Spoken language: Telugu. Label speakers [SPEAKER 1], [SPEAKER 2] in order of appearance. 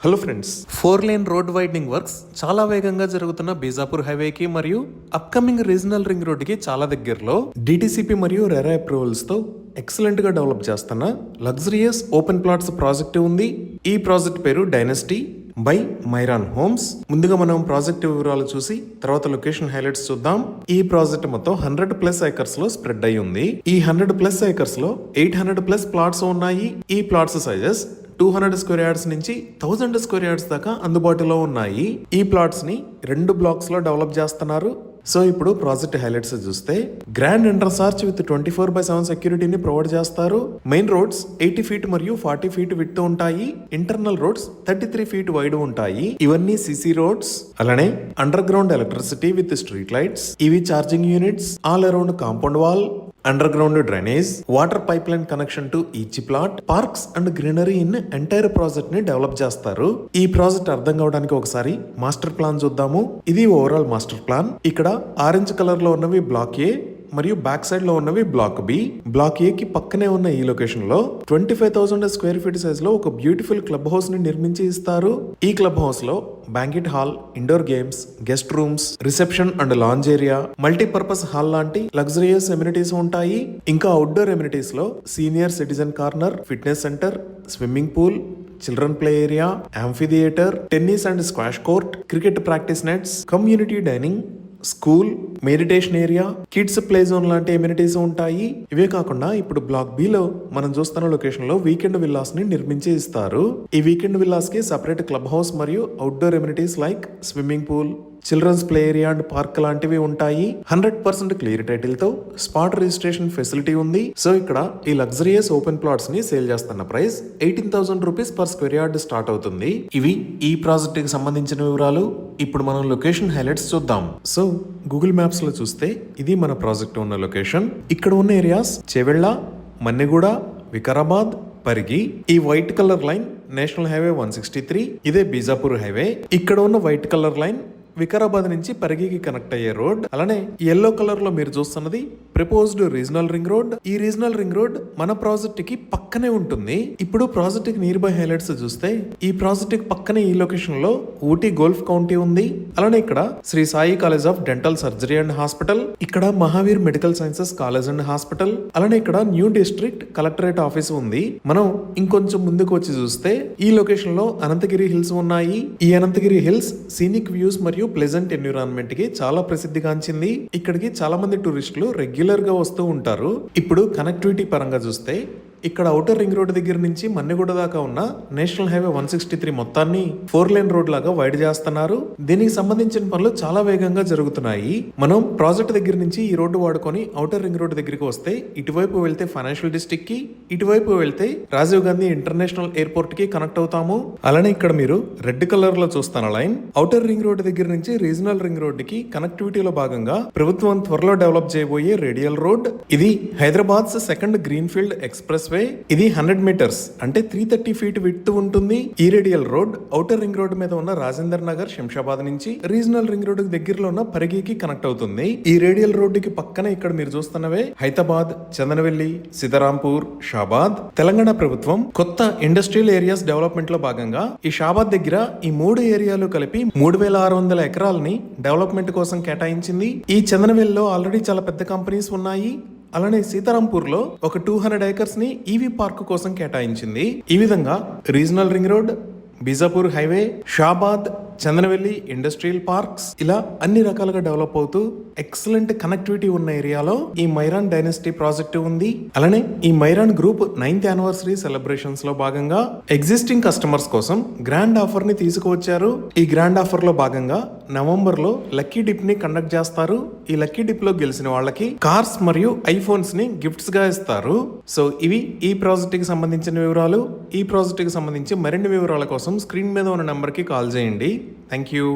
[SPEAKER 1] Hello friends, 4 lane road widening works చాలా వేగంగా జరుగుతున్న బీజాపూర్ హైవేకి మరియు అప్కమింగ్ రీజనల్ రింగ్ రోడ్డుకి చాలా దగ్గరలో డిటిసిపి మరియు రెరా అప్రూవల్స్ తో ఎక్సలెంట్ గా డెవలప్ చేస్తున్న లగ్జరియస్ ఓపెన్ ప్లాట్స్ ప్రాజెక్ట్ ఉంది. ఈ ప్రాజెక్ట్ పేరు డైనస్టీ బై మైరాన్ హోమ్స్. ముందుగా మనం ప్రాజెక్ట్ వివరాలు చూసి తర్వాత లొకేషన్ హైలైట్స్ చూద్దాం. ఈ ప్రాజెక్ట్ మొత్తం 100+ ఏకర్స్ లో స్ప్రెడ్ అయి ఉంది. ఈ 100+ ఏకర్స్ లో 800+ ప్లాట్స్ ఉన్నాయి. ఈ ప్లాట్స్ సైజెస్ 200 స్క్వేర్ యార్డ్స్ నుంచి 1000 స్క్వేర్ యార్డ్స్ దాకా అందుబాటులో ఉన్నాయి. ఈ ప్లాట్స్ ని 2 బ్లాక్స్ లో డెవలప్ చేస్తున్నారు. సో ఇప్పుడు ప్రాజెక్ట్ హైలైట్స్ చూస్తే గ్రాండ్ ఎంట్రన్స్ ఆర్చ్ విత్ 24/7 సెక్యూరిటీని ప్రొవైడ్ చేస్తారు. మెయిన్ రోడ్స్ 80 ఫీట్ మరియు 40 ఫీట్ విడ్త్ ఉంటాయి. ఇంటర్నల్ రోడ్స్ 33 ఫీట్ వైడ్ ఉంటాయి. ఇవన్నీ సిసి రోడ్స్. అలానే under ground electricity with street lights, EV charging units, all around compound wall, under ground drainage, water pipe line connection to each plot, parks and greenery in entire project ని డెవలప్ చేస్తారు. ఈ ప్రాజెక్ట్ అర్థం కావడానికి ఒకసారి మాస్టర్ ప్లాన్ చూద్దాము. ఇది ఓవరాల్ మాస్టర్ ప్లాన్. ఇక్కడ ఆరెంజ్ కలర్ లో ఉన్నవి బ్లాక్ ఏ మరియు బ్యాక్ సైడ్ లో ఉన్నవి బ్లాక్ బి. బ్లాక్ ఏ కి పక్కనే ఉన్న ఈ లొకేషన్ లో 25,000 స్క్వేర్ ఫీట్ సైజ్ లో ఒక బ్యూటిఫుల్ క్లబ్ హౌస్ ని నిర్మించి ఇస్తారు. ఈ క్లబ్ హౌస్ లో banquet hall, indoor games, guest rooms, reception and lounge area, multipurpose hall లాంటి లగ్జరియస్ ఎమ్యూనిటీస్ ఉంటాయి. ఇంకా అవుట్డోర్ ఎమ్యూనిటీస్ లో senior citizen corner, fitness centre, swimming pool, children play area, amphitheatre, tennis and squash court, cricket practice nets, community dining, school, meditation area, kids play zone లాంటి ఎమ్యూనిటీస్ ఉంటాయి. ఇవే కాకుండా ఇప్పుడు బ్లాక్ బి లో మనం చూస్తున్న లొకేషన్ లో వీకెండ్ విల్లాస్ ని నిర్మించి ఇస్తారు. ఈ వీకెండ్ విల్లాస్ కి సెపరేట్ క్లబ్ హౌస్ మరియు outdoor amenities like swimming pool, children's play area and park లాంటివి ఉంటాయి. 100% క్లియర్ టైటిల్ తో స్పాట్ రిజిస్ట్రేషన్ ఫెసిలిటీ ఉంది. సో ఇక్కడ ఈ లగ్జరియస్ ఓపెన్ ప్లాట్స్ ని సేల్ చేస్తున్న price 18,000 rupees per square yard start అవుతుంది. ఇవి ఈ ప్రాజెక్ట్ కి సంబంధించిన వివరాలు. ఇప్పుడు మనం లొకేషన్ హైలైట్స్ చూద్దాం. సో గూగుల్ మ్యాప్స్ లో చూస్తే ఇది మన ప్రాజెక్ట్ ఉన్న లొకేషన్. ఇక్కడ ఉన్న ఏరియాస్ చేవెళ్ళ, మన్నెగూడ, వికారాబాద్, పరిగి. ఈ white colour line national highway 163. ఇదే బీజాపూర్ హైవే. ఇక్కడ ఉన్న వైట్ కలర్ లైన్ వికారాబాద్ నుంచి పరిగికి కనెక్ట్ అయ్యే రోడ్. అలానే ఎల్లో కలర్ లో మీరు చూస్తున్నది ప్రపోజ్డ్ రీజనల్ రింగ్ రోడ్. ఈ రీజనల్ రింగ్ రోడ్ మన ప్రాజెక్ట్ కి పక్కనే ఉంటుంది. ఇప్పుడు ప్రాజెక్ట్ కి నియర్ బై హైలైట్స్ చూస్తే ఈ ప్రాజెక్ట్ కి పక్కనే ఈ లొకేషన్ లో ఊటీ గోల్ఫ్ కౌంటీ ఉంది. అలానే ఇక్కడ Shri Sai college of dental surgery and hospital, ఇక్కడ Mahavir medical sciences college and hospital, అలానే ఇక్కడ న్యూ డిస్ట్రిక్ట్ కలెక్టరేట్ ఆఫీస్ ఉంది. మనం ఇంకొంచెం ముందుకు వచ్చి చూస్తే ఈ లొకేషన్ లో అనంతగిరి హిల్స్ ఉన్నాయి. ఈ అనంతగిరి హిల్స్ సీనిక్ వ్యూస్ మరియు ప్లెజెంట్ ఎన్విరాన్మెంట్ కి చాలా ప్రసిద్ధిగాంచింది. ఇక్కడికి చాలా మంది టూరిస్టులు రెగ్యులర్ గా వస్తూ ఉంటారు. ఇప్పుడు కనెక్టివిటీ పరంగా చూస్తే ఇక్కడ ఔటర్ రింగ్ రోడ్ దగ్గర నుంచి మన్నెగూడ దాకా ఉన్న నేషనల్ హైవే 163 మొత్తాన్ని 4 లేన్ రోడ్ లాగా వైడ్ చేస్తున్నారు. దీనికి సంబంధించిన పనులు చాలా వేగంగా జరుగుతున్నాయి. మనం ప్రాజెక్ట్ దగ్గర నుంచి ఈ రోడ్డు వాడుకొని ఔటర్ రింగ్ రోడ్ దగ్గరికి వస్తే ఇటువైపు వెళ్తే ఫైనాన్షియల్ డిస్ట్రిక్ట్ కి, ఇటువైపు వెళ్తే రాజీవ్ గాంధీ ఇంటర్నేషనల్ ఎయిర్పోర్ట్ కి కనెక్ట్ అవుతాము. అలానే ఇక్కడ మీరు రెడ్ కలర్ లో చూస్తున్న లైన్ ఔటర్ రింగ్ రోడ్ దగ్గర నుంచి రీజనల్ రింగ్ రోడ్ కి కనెక్టివిటీలో భాగంగా ప్రభుత్వం త్వరలో డెవలప్ చేయబోయే రేడియల్ రోడ్. ఇది Hyderabad second green field express way. ఇది 100 మీటర్స్ అంటే 330 ఫీట్ విడ్త్ ఉంటుంది. ఈ radial road outer ring road మీద ఉన్న రాజేందర్ నగర్, శంషాబాద్ నుంచి రీజనల్ రింగ్ రోడ్ దగ్గరలో ఉన్న పరిగికి కనెక్ట్ అవుతుంది. ఈ రేడియల్ రోడ్ కి పక్కన ఇక్కడ మీరు చూస్తున్నవే హైదరాబాద్, చందనవెల్లి, సీతారాంపూర్, షాబాద్. తెలంగాణ ప్రభుత్వం కొత్త ఇండస్ట్రియల్ ఏరియాస్ డెవలప్మెంట్ లో భాగంగా ఈ షాబాద్ దగ్గర ఈ 3 ఏరియాలు కలిపి 3,600 ఎకరాలని డెవలప్మెంట్ కోసం కేటాయించింది. ఈ చందనవెల్లిలో ఆల్రెడీ చాలా పెద్ద కంపెనీస్ ఉన్నాయి. అలానే సీతారాంపూర్ లో ఒక 200 ఏకర్స్ ని ఈవీ పార్క్ కోసం కేటాయించింది. ఈ విధంగా regional ring road, Bijapur highway, Shabad, Chandanavelli industrial parks ఇలా అన్ని రకాలుగా డెవలప్ అవుతూ ఎక్సలెంట్ కనెక్టివిటీ ఉన్న ఏరియాలో ఈ మైరాన్ డైనస్టీ ప్రాజెక్ట్ ఉంది. అలానే ఈ మైరాన్ గ్రూప్ 9th యానివర్సరీ సెలబ్రేషన్స్ లో భాగంగా ఎగ్జిస్టింగ్ కస్టమర్స్ కోసం గ్రాండ్ ఆఫర్ ని తీసుకువచ్చారు. ఈ గ్రాండ్ ఆఫర్ లో భాగంగా నవంబర్ లో లక్కీ డిప్ ని కండక్ట్ చేస్తారు. ఈ లక్కీ డిప్ లో గెలిచిన వాళ్ళకి కార్స్ మరియు ఐఫోన్స్ ని గిఫ్ట్స్ గా ఇస్తారు. సో ఇవి ఈ ప్రాజెక్ట్ కి సంబంధించిన వివరాలు. ఈ ప్రాజెక్ట్ కి సంబంధించి మరిన్ని వివరాల కోసం స్క్రీన్ మీద ఉన్న నంబర్ కి కాల్ చేయండి. Thank you.